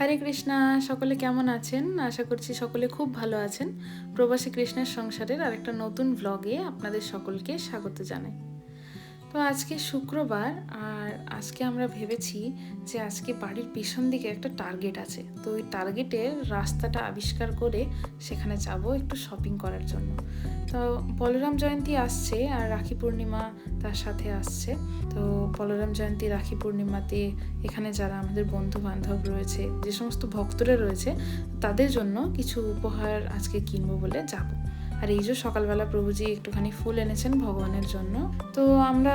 হরে কৃষ্ণা। সকলে কেমন আছেন? আশা করছি সকলে খুব ভালো আছেন। প্রবাসী কৃষ্ণের সংসারের আরেকটা নতুন ব্লগে আপনাদের সকলকে স্বাগত জানাই। তো আজকে শুক্রবার, আর আজকে আমরা ভেবেছি যে আজকে বাড়ির পিছন দিকে একটা টার্গেট আছে, তো ওই টার্গেটের রাস্তাটা আবিষ্কার করে সেখানে যাব একটু শপিং করার জন্য। তো বলরাম জয়ন্তী আসছে আর রাখি পূর্ণিমা তার সাথে আসছে। তো বলরাম জয়ন্তী, রাখি পূর্ণিমাতে এখানে যারা আমাদের বন্ধু বান্ধব রয়েছে, যে সমস্ত ভক্তরা রয়েছে, তাদের জন্য কিছু উপহার আজকে কিনবো বলে যাব। আর এই যে সকালবেলা প্রভুজি একটুখানি ফুল এনেছেন ভগবানের জন্য, তো আমরা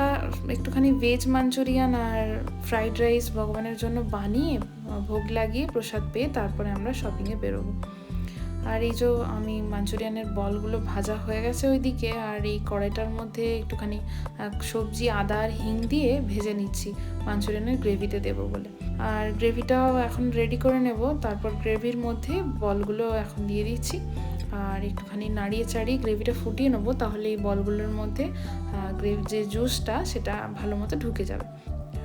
একটুখানি ভেজ মাঞ্চুরিয়ান আর ফ্রাইড রাইস ভগবানের জন্য বানিয়ে ভোগ লাগিয়ে প্রসাদ পেয়ে তারপরে আমরা শপিংয়ে বেরোবো। আর এই যে আমি মাঞ্চুরিয়ানের বলগুলো ভাজা হয়ে গেছে ওইদিকে, আর এই কড়াইটার মধ্যে একটুখানি সবজি আদা আর হিং দিয়ে ভেজে নিচ্ছি মাঞ্চুরিয়ানের গ্রেভিতে দেবো বলে। আর গ্রেভিটাও এখন রেডি করে নেব, তারপর গ্রেভির মধ্যে বলগুলো এখন দিয়ে দিচ্ছি আর একটুখানি নাড়িয়ে চাড়িয়ে গ্রেভিটা ফুটিয়ে নেবো, তাহলে এই বলগুলোর মধ্যে গ্রেভি যে জুসটা সেটা ভালো মতো ঢুকে যাবে।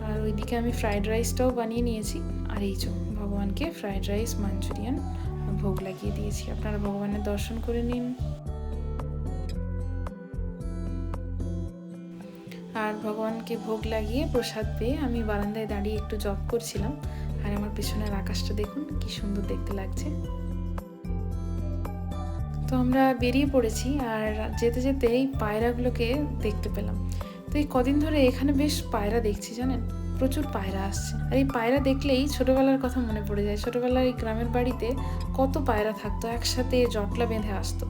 আর ওইদিকে আমি ফ্রাইড রাইসটাও বানিয়ে নিয়েছি। আর এই যে ভগবানকে ফ্রাইড রাইস মাঞ্চুরিয়ান ভোগ লাগিয়ে দিয়েছি। আপনারা ভগবানের দর্শন করে নিন। আর ভগবানকে ভোগ লাগিয়ে প্রসাদ পেয়ে আমি বারান্দায় দাঁড়িয়ে একটু জব করছিলাম। আর আমার পেছনের আকাশটা দেখুন কি সুন্দর দেখতে লাগছে। তো আমরা বেরিয়ে পড়েছি, আর যেতে যেতে এই পায়রাগুলোকে দেখতে পেলাম। তো এই কদিন ধরে এখানে বেশ পায়রা দেখছি, জানেন, প্রচুর পায়রা আসছে। আর এই পায়রা দেখলেই ছোটোবেলার কথা মনে পড়ে যায়। ছোটোবেলার এই গ্রামের বাড়িতে কত পায়রা থাকতো, একসাথে জটলা বেঁধে আসতো।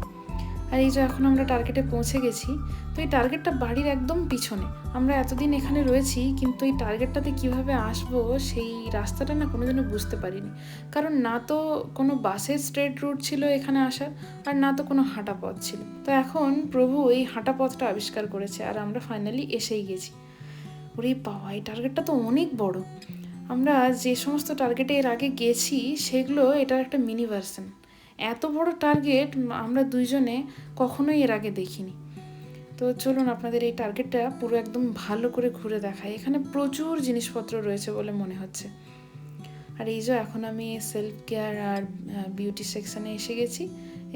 আর এই যে এখন আমরা টার্গেটে পৌঁছে গেছি। তো এই টার্গেটটা বাড়ির একদম পিছনে। আমরা এতদিন এখানে রয়েছি, কিন্তু এই টার্গেটটাতে কিভাবে আসবো সেই রাস্তাটা না কোনোদিনও বুঝতে পারিনি। কারণ না তো কোনো বাসের স্ট্রেট রুট ছিল এখানে আসার, আর না তো কোনো হাঁটা পথ ছিল। তো এখন প্রভু এই হাঁটা পথটা আবিষ্কার করেছে, আর আমরা ফাইনালি এসেই গেছি। ওরে বাবা, এই টার্গেটটা তো অনেক বড়। আমরা যে সমস্ত টার্গেটে এর আগে গেছি সেগুলো এটার একটা মিনি ভার্সন। এত বড় টার্গেট আমরা দুইজনে কখনোই এর আগে দেখিনি। তো চলুন আপনাদের এই টার্গেটটা পুরো একদম ভালো করে ঘুরে দেখাই। এখানে প্রচুর জিনিসপত্র রয়েছে বলে মনে হচ্ছে। আর এই যে এখন আমি সেলফ কেয়ার আর বিউটি সেকশানে এসে গেছি।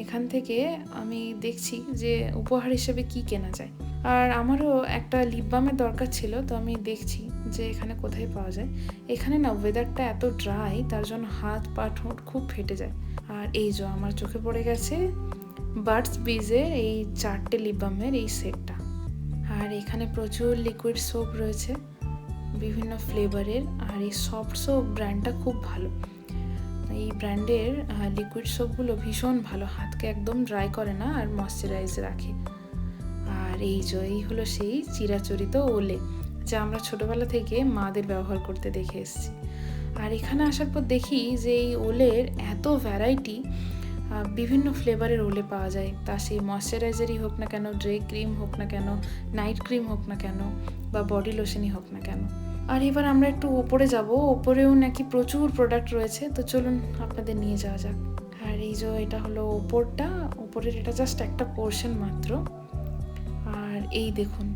এখান থেকে আমি দেখছি যে উপহার হিসেবে কি কেনা যায়। আর আমারও একটা লিপ বামের দরকার ছিল, তো আমি দেখছি যে এখানে কোথায় পাওয়া যায়। এখানে না ওয়েদারটা এত ড্রাই, তার জন্য হাত পা ঠোঁট খুব ফেটে যায়। আর এই যে আমার চোখে পড়ে গেছে বার্ডস বিজের এই 4টে লিপ বামের এই সেটটা। আর এখানে প্রচুর লিকুইড সোপ রয়েছে বিভিন্ন ফ্লেভারের। আর এই সফট সোপ ব্র্যান্ডটা খুব ভালো। এই ব্র্যান্ডের লিকুইড সোপগুলো ভীষণ ভালো, হাতকে একদম ড্রাই করে না আর ময়শ্চারাইজ রাখে। আর এই হলো সেই চিরাচরিত ওলে, যা আমরা ছোটোবেলা থেকে মাদের ব্যবহার করতে দেখে এসেছি। আর এখানে আসার পর দেখি যে এই ওলের এত ভ্যারাইটি, বিভিন্ন ফ্লেভারের ওলে পাওয়া যায়। তা সেই ময়শ্চারাইজারই হোক না কেন, ডে ক্রিম হোক না কেন, নাইট ক্রিম হোক না কেন, বা বডি লোশনই হোক না কেন। আর এবার আমরা একটু ওপরে যাব, ওপরেও নাকি প্রচুর প্রোডাক্ট রয়েছে। তো চলুন আপনাদের নিয়ে যাওয়া যাক। আর এই যে এটা হলো ওপরটা, ওপরের এটা জাস্ট একটা পোর্শন মাত্র। আর এই দেখুন,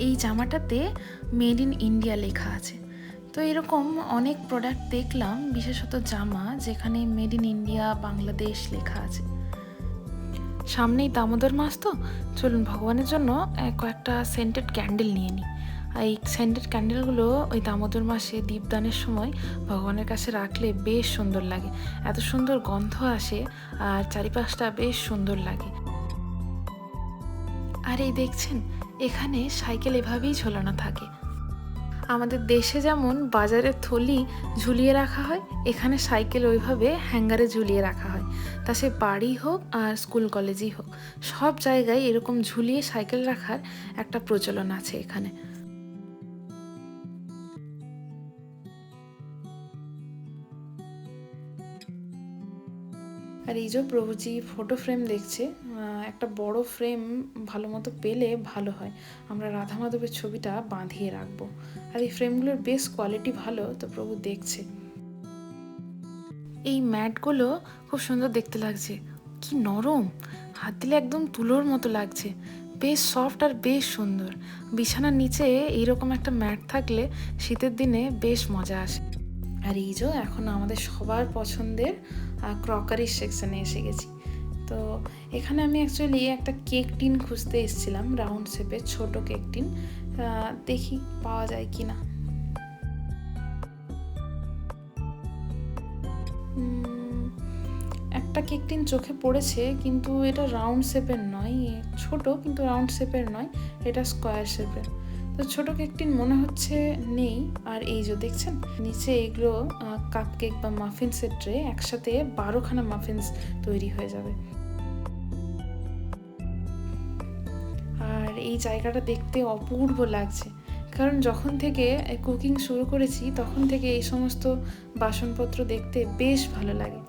এই জামাটাতে মেড ইন ইন্ডিয়া লেখা আছে। তো এরকম অনেক প্রোডাক্ট দেখলাম, বিশেষত জামা, যেখানে মেড ইন ইন্ডিয়া বাংলাদেশ লেখা আছে। সামনেই দামোদর মাস, তো চলুন ভগবানের জন্য কয়েকটা সেন্টেড ক্যান্ডেল নিয়ে নিই। এই সেন্টেড ক্যান্ডেলগুলো ওই দামোদর মাসে দীপদানের সময় ভগবানের কাছে রাখলে বেশ সুন্দর লাগে। এত সুন্দর গন্ধ আসে, আর চারিপাশটা বেশ সুন্দর লাগে। আর এই দেখছেন, এখানে সাইকেল এভাবেই ঝোলানো থাকে। আমাদের দেশে যেমন বাজারের থলি ঝুলিয়ে রাখা হয়, এখানে সাইকেল ওইভাবে হ্যাঙ্গারে ঝুলিয়ে রাখা হয়। তা সে বাড়ি হোক আর স্কুল কলেজই হোক, সব জায়গায় এরকম ঝুলিয়ে সাইকেল রাখার একটা প্রচলন আছে এখানে। আর এই যে প্রভুজি ফটো ফ্রেম দেখছে, একটা বড় ফ্রেম ভালো মতো পেলে ভালো হয়। আমরা রাধা মাধবের ছবিটা বাঁধিয়ে রাখবো। আর এই ফ্রেমগুলোর বেশ কোয়ালিটি ভালো, তো প্রভু দেখছে। এই ম্যাটগুলো খুব সুন্দর দেখতে লাগছে, কি নরম, হাত দিলে একদম তুলোর মতো লাগছে। বেশ সফট আর বেশ সুন্দর। বিছানার নিচে এইরকম একটা ম্যাট থাকলে শীতের দিনে বেশ মজা আসে। আর এই যে এখন আমাদের সবার পছন্দের ক্রকারি সেকশনে এসে গেছি। তো এখানে আমি অ্যাকচুয়ালি একটা কেক টিন খুঁজতে এসেছিলাম, রাউন্ড শেপের ছোট কেক টিন। দেখি পাওয়া যায় কি না। একটা কেক টিন চোখে পড়েছে, কিন্তু এটা রাউন্ড শেপের নয়, ছোট কিন্তু রাউন্ড শেপের নয়, এটা স্কোয়ার শেপের। তো ছোট কেক টিন মনে হচ্ছে নেই। আর এই যে দেখছেন নিচে এগুলো কাপ কেক বা মাফিনসের ট্রে, একসাথে 12খানা মাফিনস তৈরি হয়ে যাবে। আর এই জায়গাটা দেখতে অপূর্ব লাগছে, কারণ যখন থেকে কুকিং শুরু করেছি তখন থেকে এই সমস্ত বাসনপত্র দেখতে বেশ ভালো লাগে।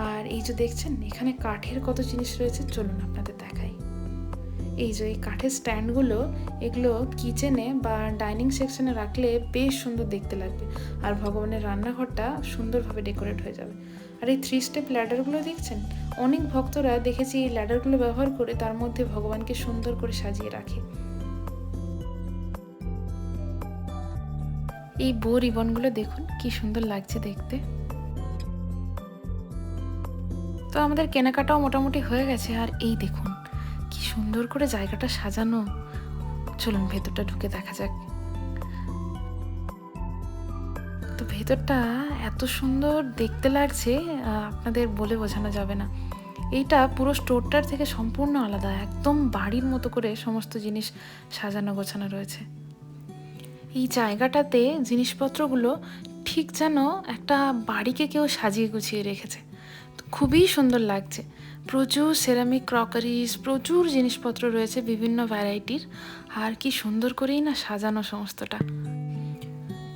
আর এই যে দেখছেন এখানে কাঠের কত জিনিস রয়েছে, চলুন আপনাদের দেখাই। এই যে এই কাঠের স্ট্যান্ডগুলো, এগুলো কিচেনে বা ডাইনিং সেকশনে রাখলে বেশ সুন্দর দেখতে লাগবে, আর ভগবানের রান্নাঘরটা সুন্দরভাবে ডেকোরেট হয়ে যাবে। আর এই 3 স্টেপ ল্যাডারগুলো দেখছেন, অনেক ভক্তরা দেখেছি এই ল্যাডারগুলো ব্যবহার করে তার মধ্যে ভগবানকে সুন্দর করে সাজিয়ে রাখে। এই বো রিবনগুলো দেখুন কি সুন্দর লাগছে দেখতে। তো আমাদের কেনাকাটাও মোটামুটি হয়ে গেছে, আর এই দেখুন কি সুন্দর করে জায়গাটা সাজানো। চলুন ভেতরটা ঢুকে দেখা যাক। তো ভেতরটা এত সুন্দর দেখতে লাগছে, আপনাদের বলে বোঝানো যাবে না। এইটা পুরো স্টোরটার থেকে সম্পূর্ণ আলাদা, একদম বাড়ির মতো করে সমস্ত জিনিস সাজানো গোছানো রয়েছে। এই জায়গাটাতে জিনিসপত্রগুলো ঠিক যেন একটা বাড়িকে কেউ সাজিয়ে গুছিয়ে রেখেছে। তো খুবই সুন্দর লাগছে। প্রচুর সেরামিক ক্রকারিজ, প্রচুর জিনিসপত্র রয়েছে বিভিন্ন ভ্যারাইটির, আর কি সুন্দর করেই না সাজানো সমস্তটা।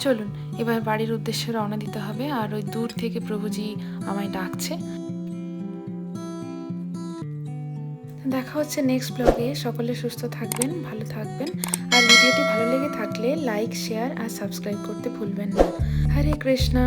চলুন এবার বাড়ির উদ্দেশ্যে রওনা দিতে হবে, আর ওই দূর থেকে প্রভুজি আমায় ডাকছে। দেখা হচ্ছে নেক্সট ব্লগে। সকলে সুস্থ থাকবেন, ভালো থাকবেন, আর ভিডিওটি ভালো লেগে থাকলে লাইক, শেয়ার আর সাবস্ক্রাইব করতে ভুলবেন না। হরে কৃষ্ণা।